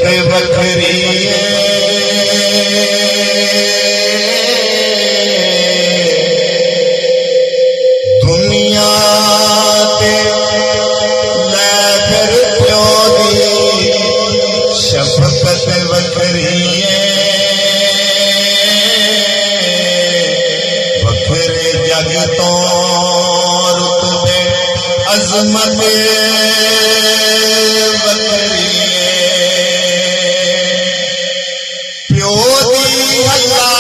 वखरी दुनिया ते लै फिर प्यो दी शफकत वखरी वखरे जग तो रुतबे अजमत वखरी प्यो दी अल्लाह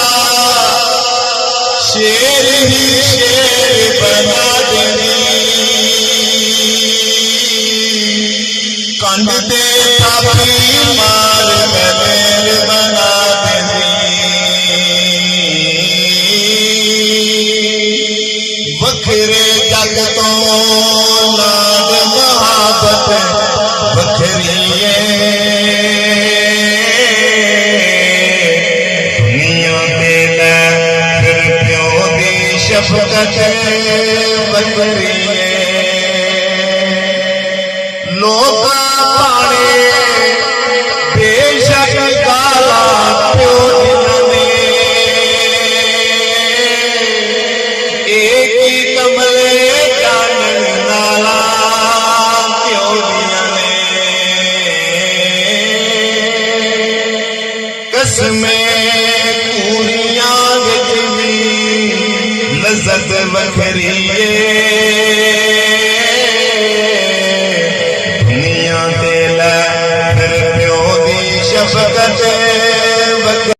शेर ही शेर बना देनी कंध दे पापी मार मेर बना देनी वखरे जग तो लाड मोहब्बत वखरी दुनिया ते लै फिर प्यो दी शफकत वखरी लोग पाने बेशक गाला प्यो ने एक ही कमले जानन नाला प्यो ने कसमें कूड़ियां विच भी लज़्ज़त वखरी